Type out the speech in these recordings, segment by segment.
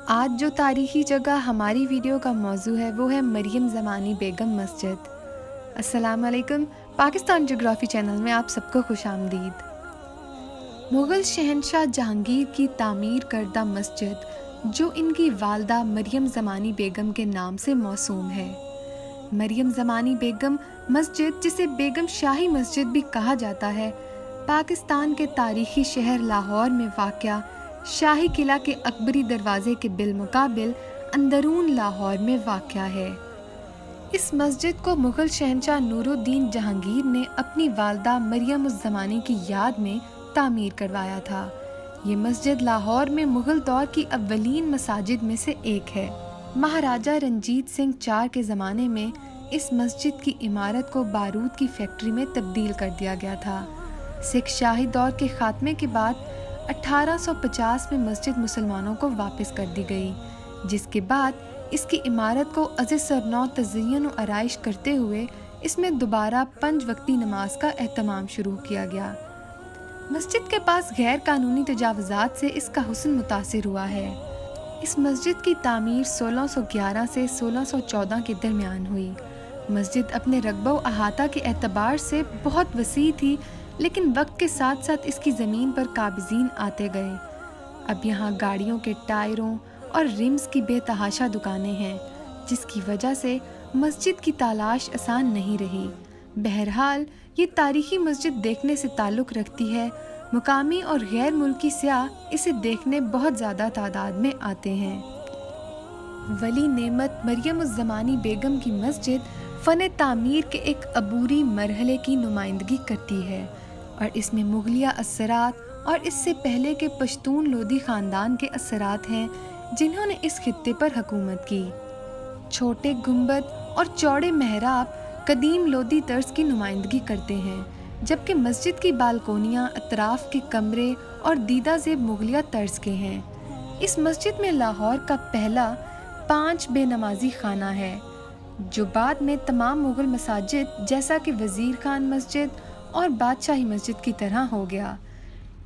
आज जो तारीख़ी जगह हमारी वीडियो का मौजू है वो है मरियम ज़मानी बेगम मस्जिद। अस्सलाम वालेकुम। पाकिस्तान ज्योग्राफी चैनल में आप सबको खुशामदीद। मुग़ल शहंशाह जहांगीर की तामीर करदा मस्जिद जो इनकी वालदा मरियम ज़मानी बेगम के नाम से मौसूम है। मरियम ज़मानी बेगम मस्जिद, जिसे बेगम शाही मस्जिद भी कहा जाता है, पाकिस्तान के तारीख़ी शहर लाहौर में वाक़या शाही किला के अकबरी दरवाज़े के बिलमुकाबिल अंदरून लाहौर में वाक़या है। इस मस्जिद को मुग़ल शहंशाह नूरुद्दीन जहांगीर ने अपनी वालदा मरियम उज़ ज़मानी की याद में तामीर करवाया था। ये मस्जिद लाहौर में मुग़ल दौर की अव्वलीन मसाजिद में से एक है। महाराजा रंजीत सिंह चार के ज़माने में इस मस्जिद की इमारत को बारूद की फैक्ट्री में तब्दील कर दिया गया था। सिख शाही दौर के ख़ात्मे के बाद 1850 में मस्जिद मुसलमानों को वापस कर दी गई, जिसके बाद इसकी इमारत को अज़ सरनौ तज़य्युन व आराइश करते हुए इसमें दोबारा 5 वक्ती नमाज का एहतमाम शुरू किया गया। मस्जिद के पास गैर कानूनी तजावुज़ात से इसका हुस्न मुतासिर हुआ है। इस मस्जिद की तामीर 1611 से 1614 के दरमियान हुई। मस्जिद अपने रकबा व अहाता के एतबार से बहुत वसी थी, लेकिन वक्त के साथ साथ इसकी ज़मीन पर काबिज़ीन आते गए। अब यहाँ गाड़ियों के टायरों और रिम्स की बेतहाशा दुकानें हैं, जिसकी वजह से मस्जिद की तलाश आसान नहीं रही। बहरहाल ये तारीख़ी मस्जिद देखने से ताल्लुक़ रखती है। मुकामी और गैर मुल्की सियाह इसे देखने बहुत ज़्यादा तादाद में आते हैं। वली नेमत मरियम उज़ ज़मानी बेगम की मस्जिद फ़न तामीर के एक अबूरी मरहले की नुमाइंदगी करती है और इसमें मुग़लिया असरात और इससे पहले के पश्तून लोधी ख़ानदान के असरात हैं, जिन्होंने इस खित्ते पर हुकूमत की। छोटे गुंबद और चौड़े महराब कदीम लोधी तर्ज की नुमाइंदगी करते हैं, जबकि मस्जिद की बालकोनियाँ, अतराफ़ के कमरे और दीदा ज़ेब मुग़लिया तर्ज के हैं। इस मस्जिद में लाहौर का पहला 5 बेनमाजी खाना है, जो बाद में तमाम मुग़ल मसाजिद जैसा कि वज़ीर खान मस्जिद और बादशाही मस्जिद की तरह हो गया।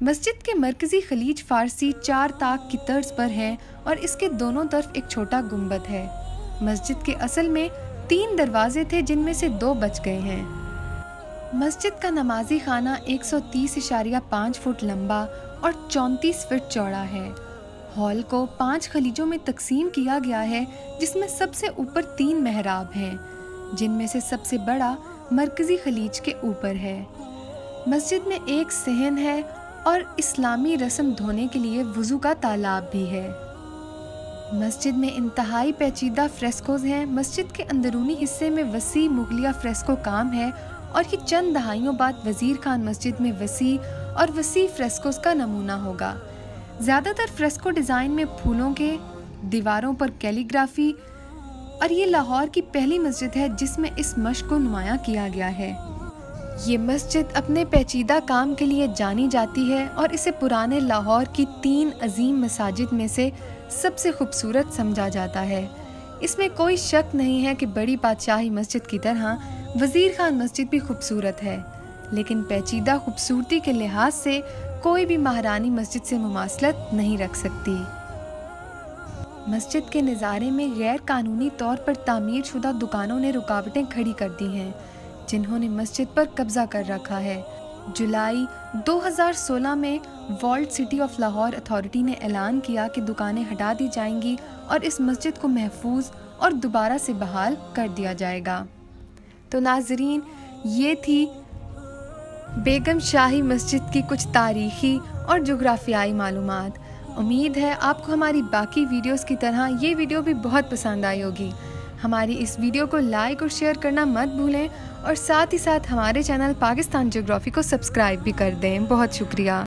मस्जिद के मरकज़ी खलीज फ़ारसी 4 ताक की तर्ज पर है और इसके दोनों तरफ एक छोटा गुंबद है। मस्जिद के असल में 3 दरवाजे थे, जिनमें से 2 बच गए हैं। मस्जिद का नमाजी खाना 130.5 फुट लंबा और 34 फुट चौड़ा है। हॉल को 5 खलीजों में तकसीम किया गया है, जिसमें सबसे ऊपर 3 महराब हैं, जिनमें से सबसे बड़ा मरकज़ी खलीज के ऊपर है। मस्जिद में एक सहन है और इस्लामी रस्म धोने के लिए वज़ू का तालाब भी है। मस्जिद में इंतहाई पेचीदा फ्रेस्कोज़ हैं। मस्जिद के अंदरूनी हिस्से में वसी मुग़लिया फ्रेस्को काम है और ये चंद दहाइयों बाद वज़ीर खान मस्जिद में वसी और वसी फ्रेस्कोज़ का नमूना होगा। ज़्यादातर फ्रेस्को डिज़ाइन में फूलों के, दीवारों पर कैलीग्राफी, और ये लाहौर की पहली मस्जिद है जिसमें इस मश्क को नुमायां किया गया है। ये मस्जिद अपने पेचीदा काम के लिए जानी जाती है और इसे पुराने लाहौर की 3 अजीम मसाजिद में से सबसे खूबसूरत समझा जाता है। इसमें कोई शक नहीं है कि बड़ी बादशाही मस्जिद की तरह वज़ीर खान मस्जिद भी खूबसूरत है, लेकिन पेचीदा खूबसूरती के लिहाज से कोई भी महारानी मस्जिद से मुमासलत नहीं रख सकती। मस्जिद के नज़ारे में गैर कानूनी तौर पर तामीर शुदा दुकानों ने रुकावटें खड़ी कर दी हैं, जिन्होंने मस्जिद पर कब्जा कर रखा है। जुलाई 2016 में walled city of Lahore authority ने ऐलान किया कि दुकानें हटा दी जाएंगी और इस मस्जिद को महफूज और दोबारा से बहाल कर दिया जाएगा। तो नाजरीन, ये थी बेगम शाही मस्जिद की कुछ तारीख़ी और जोग्राफियाई मालूमात। उम्मीद है आपको हमारी बाकी वीडियोस की तरह ये वीडियो भी बहुत पसंद आई होगी। हमारी इस वीडियो को लाइक और शेयर करना मत भूलें और साथ ही साथ हमारे चैनल पाकिस्तान ज्योग्राफी को सब्सक्राइब भी कर दें। बहुत शुक्रिया।